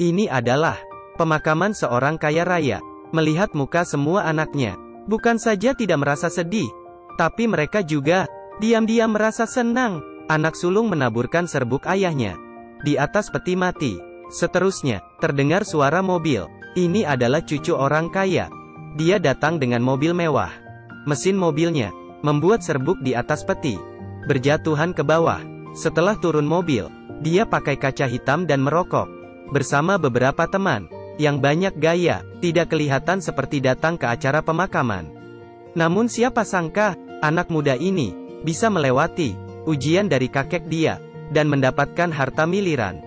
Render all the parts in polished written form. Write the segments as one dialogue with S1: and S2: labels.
S1: Ini adalah pemakaman seorang kaya raya. Melihat muka semua anaknya, bukan saja tidak merasa sedih, tapi mereka juga diam-diam merasa senang. Anak sulung menaburkan serbuk ayahnya di atas peti mati. Seterusnya, terdengar suara mobil. Ini adalah cucu orang kaya. Dia datang dengan mobil mewah. Mesin mobilnya membuat serbuk di atas peti berjatuhan ke bawah. Setelah turun mobil, dia pakai kaca hitam dan merokok bersama beberapa teman yang banyak gaya, tidak kelihatan seperti datang ke acara pemakaman. Namun siapa sangka, anak muda ini bisa melewati ujian dari kakek dia dan mendapatkan harta miliaran.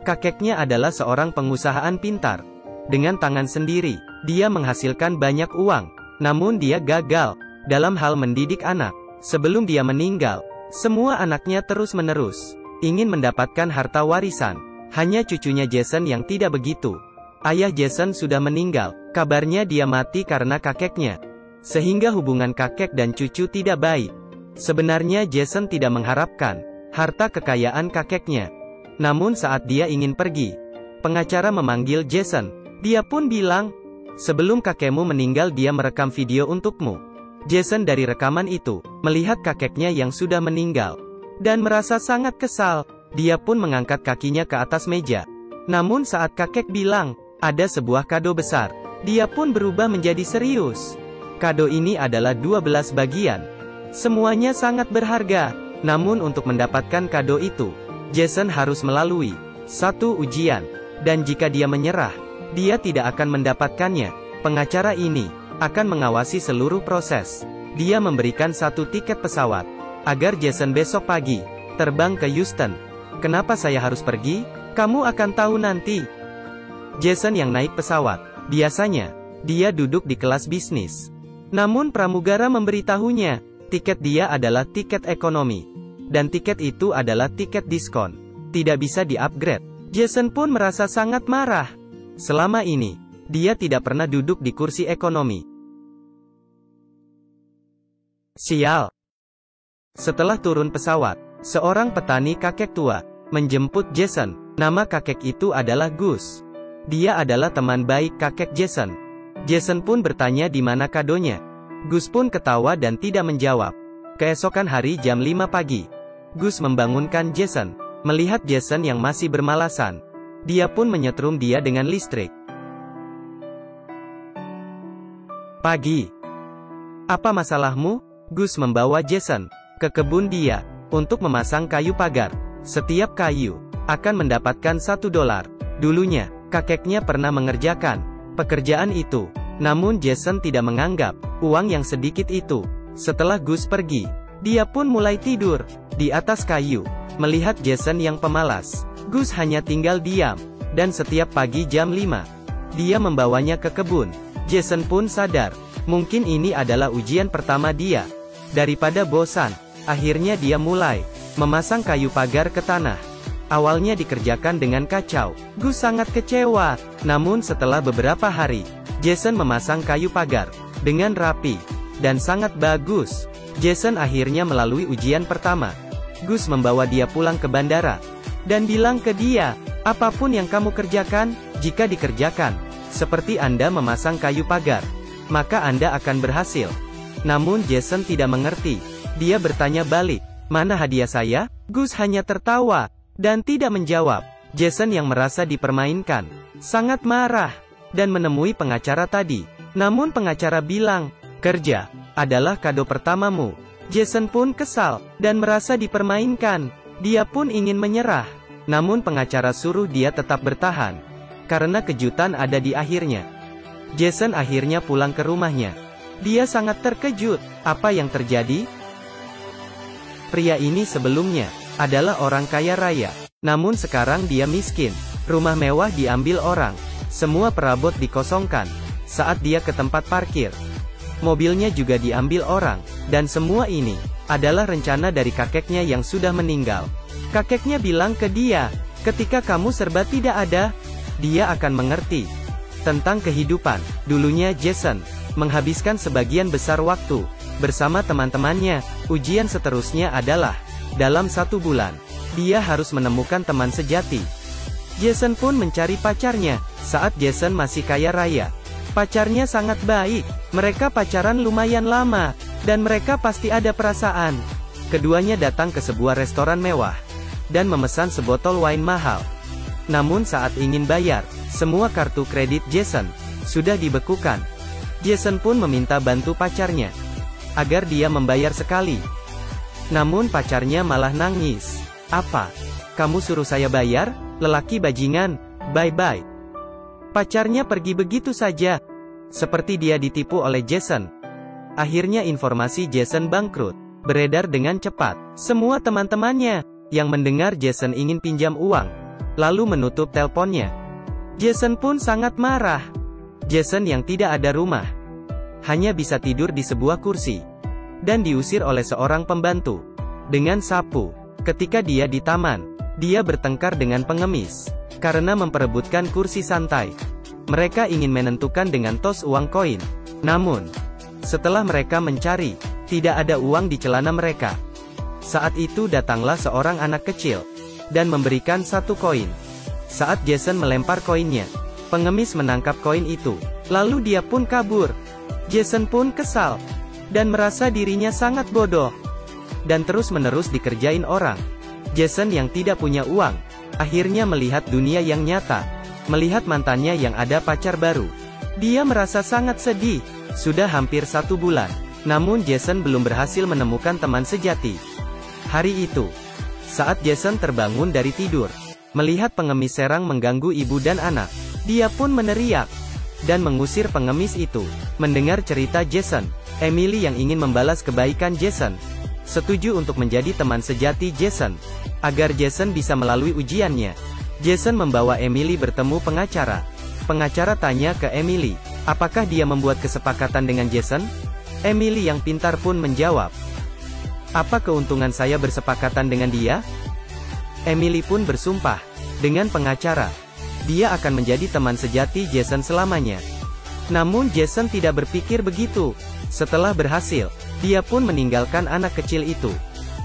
S1: Kakeknya adalah seorang pengusahaan pintar. Dengan tangan sendiri, dia menghasilkan banyak uang. Namun dia gagal dalam hal mendidik anak. Sebelum dia meninggal, semua anaknya terus-menerus ingin mendapatkan harta warisan. Hanya cucunya Jason yang tidak begitu. Ayah Jason sudah meninggal, kabarnya dia mati karena kakeknya. Sehingga hubungan kakek dan cucu tidak baik. Sebenarnya Jason tidak mengharapkan harta kekayaan kakeknya. Namun saat dia ingin pergi, pengacara memanggil Jason. Dia pun bilang, sebelum kakekmu meninggal dia merekam video untukmu. Jason dari rekaman itu, melihat kakeknya yang sudah meninggal, dan merasa sangat kesal. Dia pun mengangkat kakinya ke atas meja. Namun saat kakek bilang, ada sebuah kado besar, dia pun berubah menjadi serius. Kado ini adalah 12 bagian. Semuanya sangat berharga. Namun untuk mendapatkan kado itu, Jason harus melalui satu ujian. Dan jika dia menyerah, dia tidak akan mendapatkannya. Pengacara ini akan mengawasi seluruh proses. Dia memberikan satu tiket pesawat agar Jason besok pagi terbang ke Houston. Kenapa saya harus pergi? Kamu akan tahu nanti. Jason yang naik pesawat. Biasanya, dia duduk di kelas bisnis. Namun pramugara memberitahunya, tiket dia adalah tiket ekonomi. Dan tiket itu adalah tiket diskon. Tidak bisa di-upgrade. Jason pun merasa sangat marah. Selama ini, dia tidak pernah duduk di kursi ekonomi. Sial. Setelah turun pesawat, seorang petani kakek tua menjemput Jason. Nama kakek itu adalah Gus. Dia adalah teman baik kakek Jason. Jason pun bertanya di mana kadonya. Gus pun ketawa dan tidak menjawab. Keesokan hari jam 5 pagi, Gus membangunkan Jason. Melihat Jason yang masih bermalasan, dia pun menyetrum dia dengan listrik. Pagi. Apa masalahmu? Gus membawa Jason ke kebun dia untuk memasang kayu pagar. Setiap kayu akan mendapatkan $1. Dulunya, kakeknya pernah mengerjakan pekerjaan itu. Namun Jason tidak menganggap uang yang sedikit itu. Setelah Gus pergi, dia pun mulai tidur di atas kayu. Melihat Jason yang pemalas, Gus hanya tinggal diam. Dan setiap pagi jam 5, dia membawanya ke kebun. Jason pun sadar, mungkin ini adalah ujian pertama dia. Daripada bosan, akhirnya dia mulai memasang kayu pagar ke tanah. Awalnya dikerjakan dengan kacau. Gus sangat kecewa. Namun setelah beberapa hari, Jason memasang kayu pagar dengan rapi dan sangat bagus. Jason akhirnya melalui ujian pertama. Gus membawa dia pulang ke bandara dan bilang ke dia, apapun yang kamu kerjakan, jika dikerjakan seperti Anda memasang kayu pagar, maka Anda akan berhasil. Namun Jason tidak mengerti. Dia bertanya balik, mana hadiah saya? Gus hanya tertawa dan tidak menjawab. Jason yang merasa dipermainkan sangat marah dan menemui pengacara tadi. Namun pengacara bilang, kerja adalah kado pertamamu. Jason pun kesal dan merasa dipermainkan. Dia pun ingin menyerah. Namun pengacara suruh dia tetap bertahan karena kejutan ada di akhirnya. Jason akhirnya pulang ke rumahnya. Dia sangat terkejut. Apa yang terjadi? Pria ini sebelumnya adalah orang kaya raya. Namun sekarang dia miskin. Rumah mewah diambil orang. Semua perabot dikosongkan. Saat dia ke tempat parkir, mobilnya juga diambil orang. Dan semua ini adalah rencana dari kakeknya yang sudah meninggal. Kakeknya bilang ke dia, ketika kamu serba tidak ada, dia akan mengerti tentang kehidupan. Dulunya Jason menghabiskan sebagian besar waktu bersama teman-temannya. Ujian seterusnya adalah dalam 1 bulan, dia harus menemukan teman sejati. Jason pun mencari pacarnya. Saat Jason masih kaya raya, pacarnya sangat baik. Mereka pacaran lumayan lama, dan mereka pasti ada perasaan. Keduanya datang ke sebuah restoran mewah, dan memesan sebotol wine mahal. Namun saat ingin bayar, semua kartu kredit Jason sudah dibekukan. Jason pun meminta bantu pacarnya, agar dia membayar sekali. Namun pacarnya malah nangis. "Apa? Kamu suruh saya bayar? Lelaki bajingan, bye-bye." Pacarnya pergi begitu saja, seperti dia ditipu oleh Jason. Akhirnya informasi Jason bangkrut beredar dengan cepat. Semua teman-temannya yang mendengar Jason ingin pinjam uang, lalu menutup teleponnya. Jason pun sangat marah. Jason yang tidak ada rumah, hanya bisa tidur di sebuah kursi, dan diusir oleh seorang pembantu dengan sapu. Ketika dia di taman, dia bertengkar dengan pengemis karena memperebutkan kursi santai. Mereka ingin menentukan dengan tos uang koin. Namun, setelah mereka mencari, tidak ada uang di celana mereka. Saat itu datanglah seorang anak kecil dan memberikan 1 koin. Saat Jason melempar koinnya, pengemis menangkap koin itu, lalu dia pun kabur. Jason pun kesal dan merasa dirinya sangat bodoh dan terus-menerus dikerjain orang. Jason yang tidak punya uang akhirnya melihat dunia yang nyata, melihat mantannya yang ada pacar baru. Dia merasa sangat sedih. Sudah hampir 1 bulan, namun Jason belum berhasil menemukan teman sejati. Hari itu, saat Jason terbangun dari tidur, melihat pengemis serang mengganggu ibu dan anak, dia pun meneriak dan mengusir pengemis itu. Mendengar cerita Jason, Emily yang ingin membalas kebaikan Jason setuju untuk menjadi teman sejati Jason, agar Jason bisa melalui ujiannya. Jason membawa Emily bertemu pengacara. Pengacara tanya ke Emily, apakah dia membuat kesepakatan dengan Jason? Emily yang pintar pun menjawab, "Apa keuntungan saya bersepakatan dengan dia?" Emily pun bersumpah dengan pengacara, dia akan menjadi teman sejati Jason selamanya. Namun Jason tidak berpikir begitu. Setelah berhasil, dia pun meninggalkan anak kecil itu.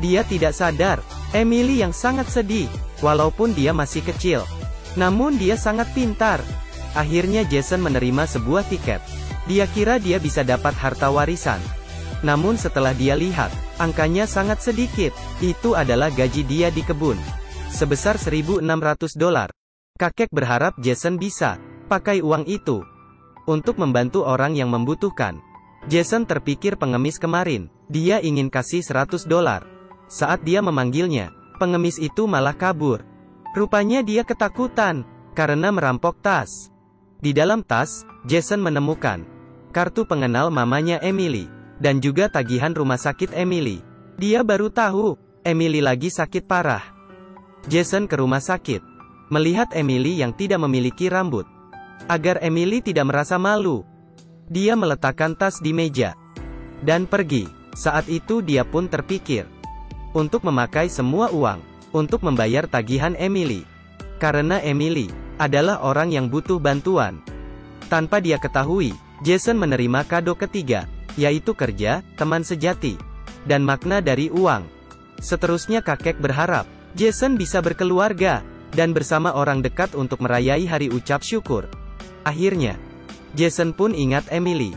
S1: Dia tidak sadar, Emily yang sangat sedih, walaupun dia masih kecil. Namun dia sangat pintar. Akhirnya Jason menerima sebuah tiket. Dia kira dia bisa dapat harta warisan. Namun setelah dia lihat, angkanya sangat sedikit. Itu adalah gaji dia di kebun, sebesar $1.600. Kakek berharap Jason bisa pakai uang itu untuk membantu orang yang membutuhkan. Jason terpikir pengemis kemarin, dia ingin kasih $100. Saat dia memanggilnya, pengemis itu malah kabur. Rupanya dia ketakutan karena merampok tas. Di dalam tas, Jason menemukan kartu pengenal mamanya Emily, dan juga tagihan rumah sakit Emily. Dia baru tahu, Emily lagi sakit parah. Jason ke rumah sakit, melihat Emily yang tidak memiliki rambut. Agar Emily tidak merasa malu, dia meletakkan tas di meja dan pergi. Saat itu dia pun terpikir untuk memakai semua uang untuk membayar tagihan Emily, karena Emily adalah orang yang butuh bantuan. Tanpa dia ketahui, Jason menerima kado ketiga, yaitu kerja, teman sejati, dan makna dari uang. Seterusnya kakek berharap Jason bisa berkeluarga dan bersama orang dekat untuk merayai hari ucap syukur. Akhirnya, Jason pun ingat Emily.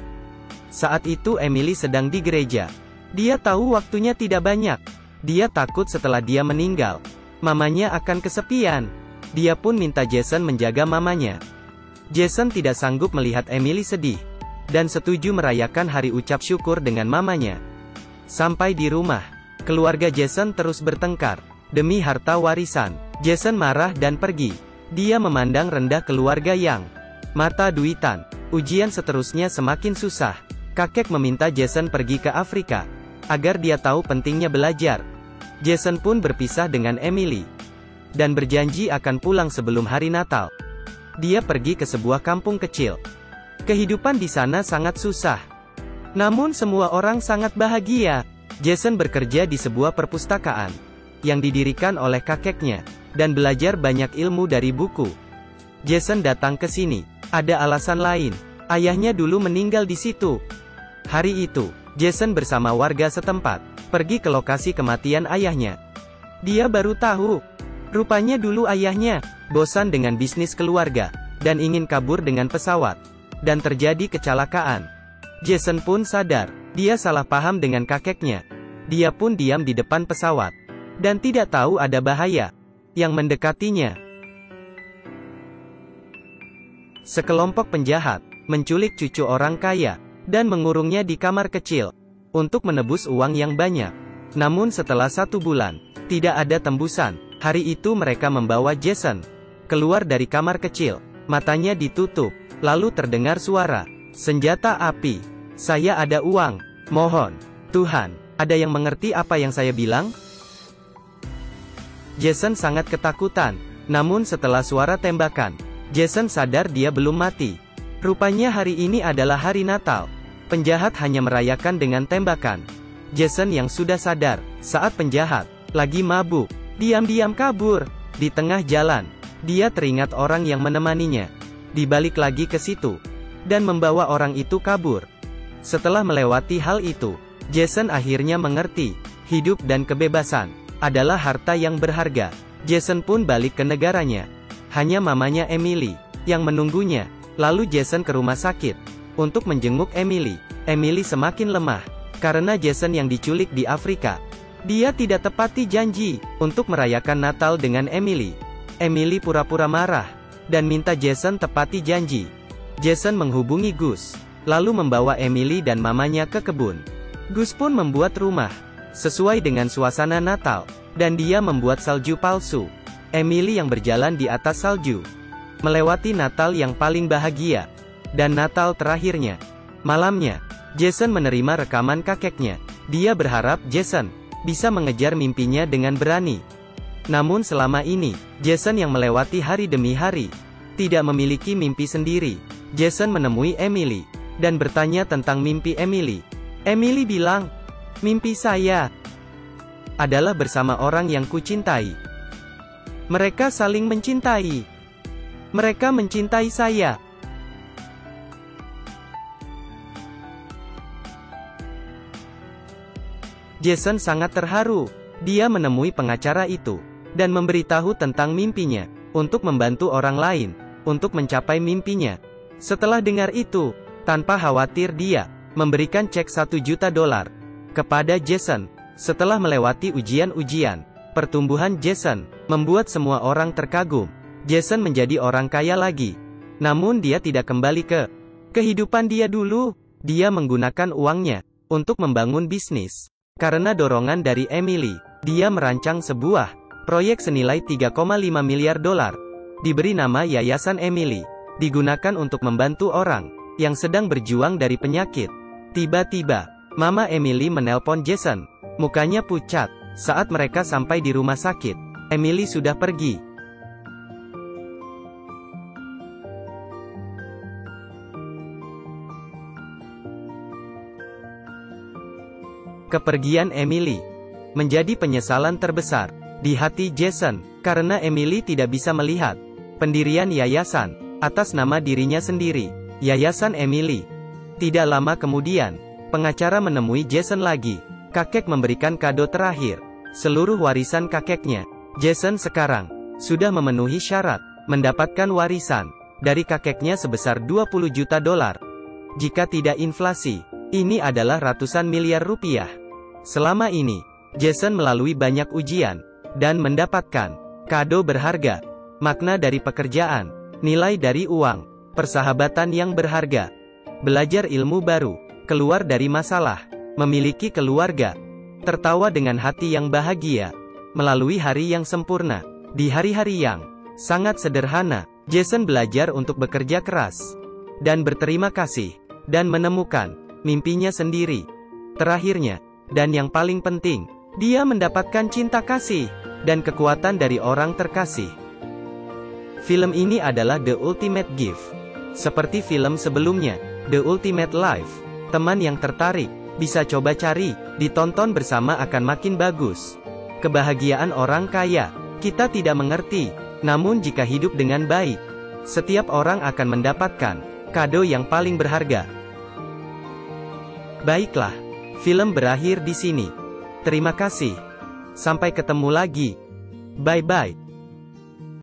S1: Saat itu Emily sedang di gereja. Dia tahu waktunya tidak banyak. Dia takut setelah dia meninggal, mamanya akan kesepian. Dia pun minta Jason menjaga mamanya. Jason tidak sanggup melihat Emily sedih, dan setuju merayakan hari ucap syukur dengan mamanya. Sampai di rumah, keluarga Jason terus bertengkar demi harta warisan. Jason marah dan pergi. Dia memandang rendah keluarga yang mata duitan. Ujian seterusnya semakin susah. Kakek meminta Jason pergi ke Afrika, agar dia tahu pentingnya belajar. Jason pun berpisah dengan Emily, dan berjanji akan pulang sebelum hari Natal. Dia pergi ke sebuah kampung kecil. Kehidupan di sana sangat susah. Namun semua orang sangat bahagia. Jason bekerja di sebuah perpustakaan, yang didirikan oleh kakeknya, dan belajar banyak ilmu dari buku. Jason datang ke sini, ada alasan lain. Ayahnya dulu meninggal di situ. Hari itu, Jason bersama warga setempat pergi ke lokasi kematian ayahnya. Dia baru tahu, rupanya dulu ayahnya bosan dengan bisnis keluarga, dan ingin kabur dengan pesawat. Dan terjadi kecelakaan. Jason pun sadar, dia salah paham dengan kakeknya. Dia pun diam di depan pesawat, dan tidak tahu ada bahaya yang mendekatinya. Sekelompok penjahat menculik cucu orang kaya, dan mengurungnya di kamar kecil, untuk menebus uang yang banyak. Namun setelah 1 bulan, tidak ada tembusan. Hari itu mereka membawa Jason keluar dari kamar kecil. Matanya ditutup, lalu terdengar suara, "Senjata api. Saya ada uang. Mohon, Tuhan, ada yang mengerti apa yang saya bilang?" Jason sangat ketakutan. Namun setelah suara tembakan, Jason sadar dia belum mati. Rupanya hari ini adalah hari Natal. Penjahat hanya merayakan dengan tembakan. Jason yang sudah sadar, saat penjahat lagi mabuk, diam-diam kabur. Di tengah jalan, dia teringat orang yang menemaninya. Dibalik lagi ke situ, dan membawa orang itu kabur. Setelah melewati hal itu, Jason akhirnya mengerti, hidup dan kebebasan adalah harta yang berharga. Jason pun balik ke negaranya. Hanya mamanya Emily yang menunggunya. Lalu Jason ke rumah sakit untuk menjenguk Emily. Emily semakin lemah karena Jason yang diculik di Afrika. Dia tidak tepati janji untuk merayakan Natal dengan Emily. Emily pura-pura marah dan minta Jason tepati janji. Jason menghubungi Gus, lalu membawa Emily dan mamanya ke kebun. Gus pun membuat rumah sesuai dengan suasana Natal, dan dia membuat salju palsu. Emily yang berjalan di atas salju, melewati Natal yang paling bahagia, dan Natal terakhirnya. Malamnya, Jason menerima rekaman kakeknya. Dia berharap Jason bisa mengejar mimpinya dengan berani. Namun selama ini, Jason yang melewati hari demi hari, tidak memiliki mimpi sendiri. Jason menemui Emily, dan bertanya tentang mimpi Emily. Emily bilang, "Mimpi saya adalah bersama orang yang kucintai. Mereka saling mencintai. Mereka mencintai saya." Jason sangat terharu. Dia menemui pengacara itu, dan memberitahu tentang mimpinya, untuk membantu orang lain, untuk mencapai mimpinya. Setelah dengar itu, tanpa khawatir dia memberikan cek $1 juta kepada Jason. Setelah melewati ujian-ujian, pertumbuhan Jason membuat semua orang terkagum. Jason menjadi orang kaya lagi. Namun dia tidak kembali ke kehidupan dia dulu. Dia menggunakan uangnya untuk membangun bisnis. Karena dorongan dari Emily, dia merancang sebuah proyek senilai $3,5 miliar. Diberi nama Yayasan Emily. Digunakan untuk membantu orang yang sedang berjuang dari penyakit. Tiba-tiba, Mama Emily menelpon Jason. Mukanya pucat. Saat mereka sampai di rumah sakit, Emily sudah pergi. Kepergian Emily menjadi penyesalan terbesar di hati Jason, karena Emily tidak bisa melihat pendirian yayasan atas nama dirinya sendiri, Yayasan Emily. Tidak lama kemudian, pengacara menemui Jason lagi. Kakek memberikan kado terakhir, seluruh warisan kakeknya. Jason sekarang sudah memenuhi syarat mendapatkan warisan dari kakeknya sebesar $20 juta. Jika tidak inflasi, ini adalah ratusan miliar rupiah. Selama ini, Jason melalui banyak ujian, dan mendapatkan kado berharga, makna dari pekerjaan, nilai dari uang, persahabatan yang berharga, belajar ilmu baru, keluar dari masalah, memiliki keluarga, tertawa dengan hati yang bahagia, melalui hari yang sempurna. Di hari-hari yang sangat sederhana, Jason belajar untuk bekerja keras, dan berterima kasih, dan menemukan mimpinya sendiri. Terakhirnya, dan yang paling penting, dia mendapatkan cinta kasih, dan kekuatan dari orang terkasih. Film ini adalah The Ultimate Gift. Seperti film sebelumnya, The Ultimate Life. Teman yang tertarik, bisa coba cari, ditonton bersama akan makin bagus. Kebahagiaan orang kaya, kita tidak mengerti, namun jika hidup dengan baik, setiap orang akan mendapatkan kado yang paling berharga. Baiklah. Film berakhir di sini. Terima kasih. Sampai ketemu lagi. Bye-bye.